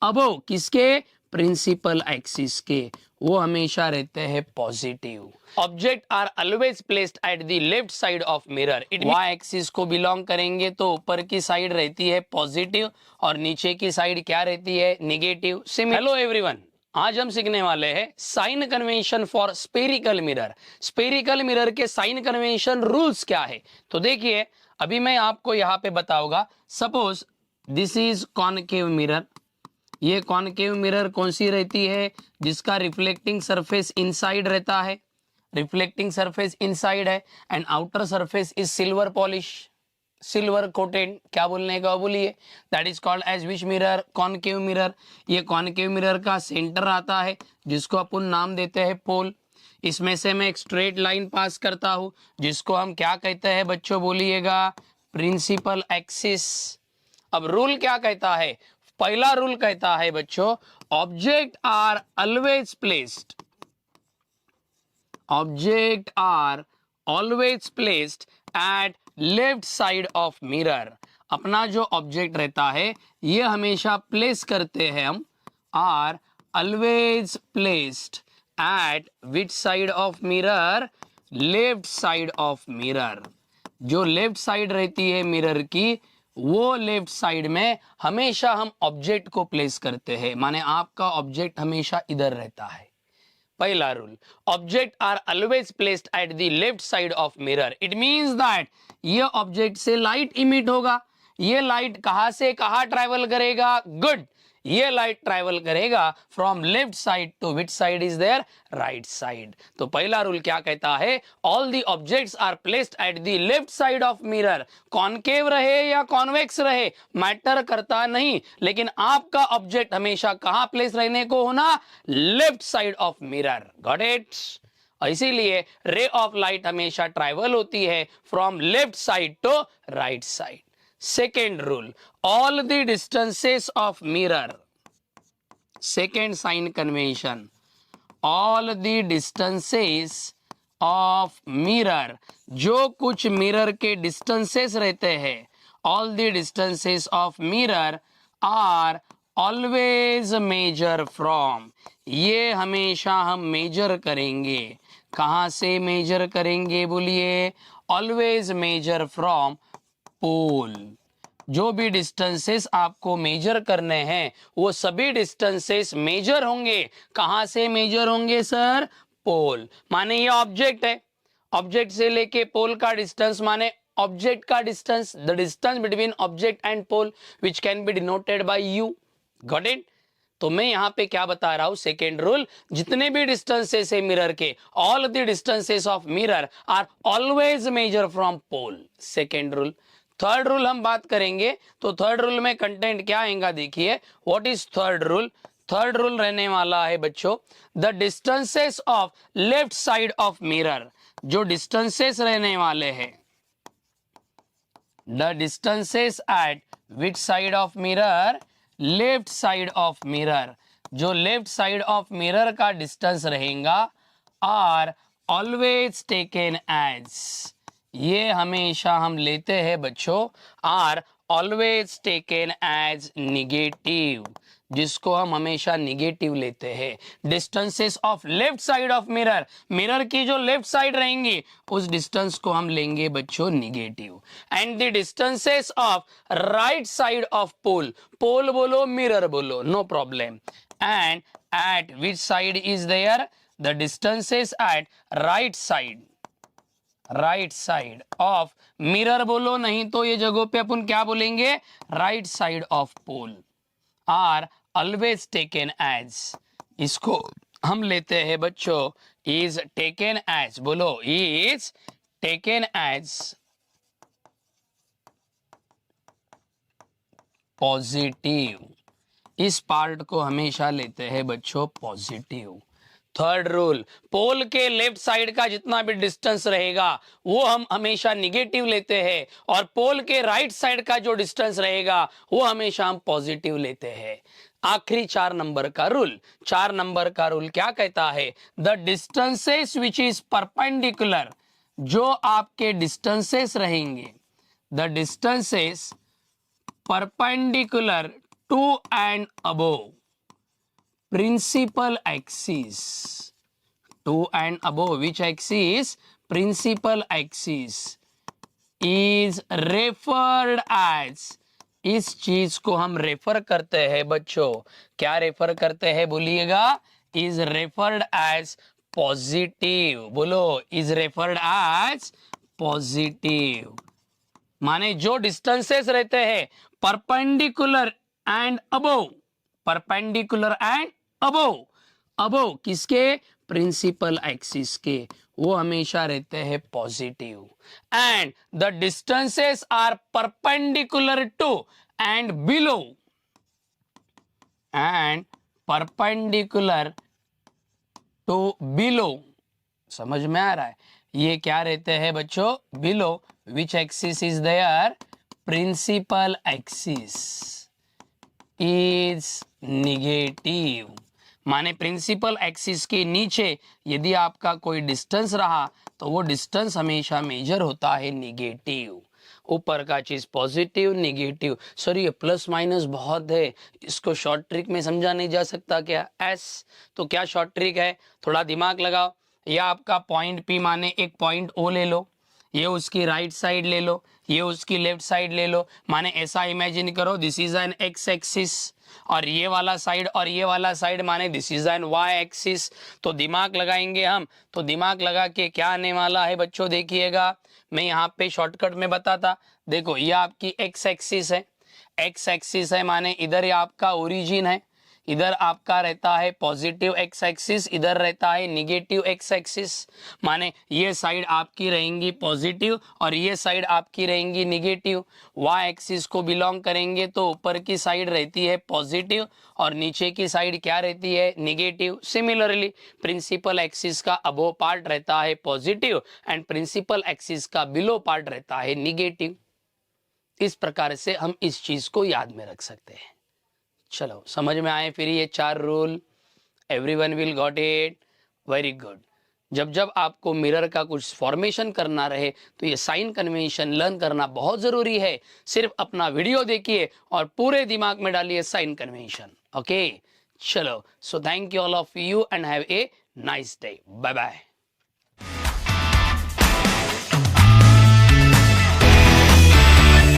अबो किसके, principal axis के, वो हमेशा रहते हैं positive. Object are always placed at the left side of mirror. It Y axis को बिलोंग करेंगे तो ऊपर की साइड रहती है पॉजिटिव और नीचे की साइड क्या रहती है, निगेटिव। हेलो एवरीवन, आज हम सीखने वाले हैं sign convention for spherical mirror. Spherical mirror के साइन कन्वेंशन रूल्स क्या है, तो देखिए अभी मैं आपको यहाँ पे बताऊंगा। Suppose this is concave mirror. ये कॉनकेव मिरर कौन सी रहती है, जिसका रिफ्लेक्टिंग सरफेस इनसाइड रहता है, रिफ्लेक्टिंग सरफेस इनसाइड है and outer surface is silver polish, silver coated. क्या बोलने का बोलिए, that is called as which mirror, concave mirror. ये कॉनकेव मिरर का सेंटर आता है जिसको अपन नाम देते हैं पोल। इसमें से मैं एक स्ट्रेट लाइन पास करता हूं जिसको हम क्या कहते हैं बच्चों, बोलिएगा प्रिंसिपल एक्सिस। अब रूल क्या कहता है, पहला रूल कहता है बच्चों, object are always placed, object are always placed at left side of mirror. अपना जो ऑब्जेक्ट रहता है ये हमेशा प्लेस करते हैं हम, are always placed at which side of mirror, left side of mirror. जो लेफ्ट साइड रहती है मिरर की, वो लेफ्ट साइड में हमेशा हम ऑब्जेक्ट को प्लेस करते हैं, माने आपका ऑब्जेक्ट हमेशा इधर रहता है। पहला rule, object are always placed at the left side of mirror. It means that ये ऑब्जेक्ट से लाइट इमिट होगा। ये लाइट कहां से कहां ट्रैवल करेगा, गुड, ये लाइट ट्रैवल करेगा from left side to which side is there, right side. तो पहला रूल क्या कहता है, all the objects are placed at the left side of mirror. Concave रहे या कॉन्वेक्स रहे मैटर करता नहीं, लेकिन आपका ऑब्जेक्ट हमेशा कहां प्लेस रहने को होना, left side of mirror. Got it. इसीलिए रे ऑफ लाइट हमेशा ट्रैवल होती है from left side to right side. Second rule, all the distances of mirror, second sign convention, all the distances of mirror, जो कुछ mirror के distances रहते हैं, all the distances of mirror are always measure from, ये हमेशा हम major करेंगे। कहां से मेजर करेंगे बोलिए, always measure from पोल। जो भी डिस्टेंसेस आपको मेजर करने हैं वो सभी डिस्टेंसेस मेजर होंगे, कहां से मेजर होंगे सर, पोल। माने ये ऑब्जेक्ट है, ऑब्जेक्ट से लेके पोल का डिस्टेंस माने ऑब्जेक्ट का distance, the distance between object and pole which can be denoted by u. Got it. तो मैं यहां पे क्या बता रहा हूं, सेकेंड रूल, जितने भी डिस्टेंसेस है मिरर के, all the distances of mirror are always measure from pole. Second rule. Third rule हम बात करेंगे, तो थर्ड रूल में कंटेंट क्या आएगा देखिए, what is third rule. Third rule रहने वाला है बच्चों, the distances of left side of mirror. जो डिस्टेंसेस रहने वाले हैं, the distances at which side of mirror, left side of mirror. जो लेफ्ट साइड ऑफ मिरर का डिस्टेंस रहेगा, आर ऑलवेज टेकन एज, ये हमेशा हम लेते हैं बच्चों, are always taken as negative, जिसको हम हमेशा निगेटिव लेते हैं। Distances of left side of mirror, mirror की जो लेफ्ट साइड रहेंगी उस डिस्टेंस को हम लेंगे बच्चों negative. And the distances of right side of pole, pole बोलो मिरर बोलो no problem, and at which side is there, the distances at right side, right side of mirror बोलो, नहीं तो ये जगहों पे अपन क्या बोलेंगे, right side of pole, are always taken as, इसको हम लेते हैं बच्चों, इज टेकन एज, बोलो इज टेकन एज पॉजिटिव। इस पार्ट को हमेशा लेते हैं बच्चों पॉजिटिव। थर्ड रूल, पोल के लेफ्ट साइड का जितना भी डिस्टेंस रहेगा वो हम हमेशा निगेटिव लेते हैं, और पोल के राइट साइड का जो डिस्टेंस रहेगा वो हमेशा हम पॉजिटिव लेते हैं। आखिरी 4 नंबर का रूल, 4 नंबर का रूल क्या कहता है, the distances which is perpendicular, जो आपके डिस्टेंसेस रहेंगे, the distances perpendicular 2 and above, principal axis, 2 and above, which axis? Principal axis is referred as, इस चीज को हम रेफर करते हैं बच्चों, क्या रेफर करते हैं बोलिएगा? इज रेफर्ड एज पॉजिटिव, बोलो, इज रेफर्ड एज पॉजिटिव। माने जो डिस्टेंसेस रहते हैं perpendicular and above, perpendicular and above, above किसके? प्रिंसिपल एक्सिस के, वो हमेशा रहते हैं positive. And the distances are perpendicular to and below, and perpendicular to below, समझ में आ रहा है? ये क्या रहते हैं बच्चों? Below, which axis is there? Principal axis is negative. माने प्रिंसिपल एक्सिस के नीचे यदि आपका कोई डिस्टेंस रहा तो वो डिस्टेंस हमेशा मेजर होता है निगेटिव। ऊपर का चीज पॉजिटिव, निगेटिव। सर ये प्लस माइनस बहुत है, इसको शॉर्ट ट्रिक में समझा नहीं जा सकता क्या? एस, तो क्या शॉर्ट ट्रिक है? थोड़ा दिमाग लगाओ। या आपका पॉइंट पी, माने एक पॉइंट ओ ले लो, ये उसकी राइट साइड ले लो, ये उसकी लेफ्ट साइड ले लो। माने ऐसा इमेजिन करो, this is an X axis, और ये वाला साइड और ये वाला साइड माने this is an Y axis. तो दिमाग लगाएंगे हम, तो दिमाग लगा के क्या आने वाला है बच्चों? देखिएगा, मैं यहाँ पे शॉर्टकट में बताता। देखो ये आपकी एक्स एक्सिस है, एक्स एक्सिस है माने इधर ये आपका ओरिजिन है, इधर आपका रहता है पॉजिटिव एक्स एक्सिस, इधर रहता है निगेटिव एक्स एक्सिस। माने ये साइड आपकी रहेंगी पॉजिटिव और ये साइड आपकी रहेंगी निगेटिव। वाई एक्सिस को बिलोंग करेंगे तो ऊपर की साइड रहती है पॉजिटिव और नीचे की साइड क्या रहती है? निगेटिव। सिमिलरली प्रिंसिपल एक्सिस का अबोव पार्ट रहता है पॉजिटिव एंड प्रिंसिपल एक्सिस का बिलो पार्ट रहता है निगेटिव। इस प्रकार से हम इस चीज को याद में रख सकते हैं। चलो समझ में आए फिर ये 4 rule? Everyone will got it? Very good. जब जब आपको मिरर का कुछ फॉर्मेशन करना रहे तो ये साइन कन्वेंशन लर्न करना बहुत जरूरी है। सिर्फ अपना वीडियो देखिए और पूरे दिमाग में डालिए साइन कन्वेंशन। ओके, चलो, so thank you all of you and have a nice day. Bye bye.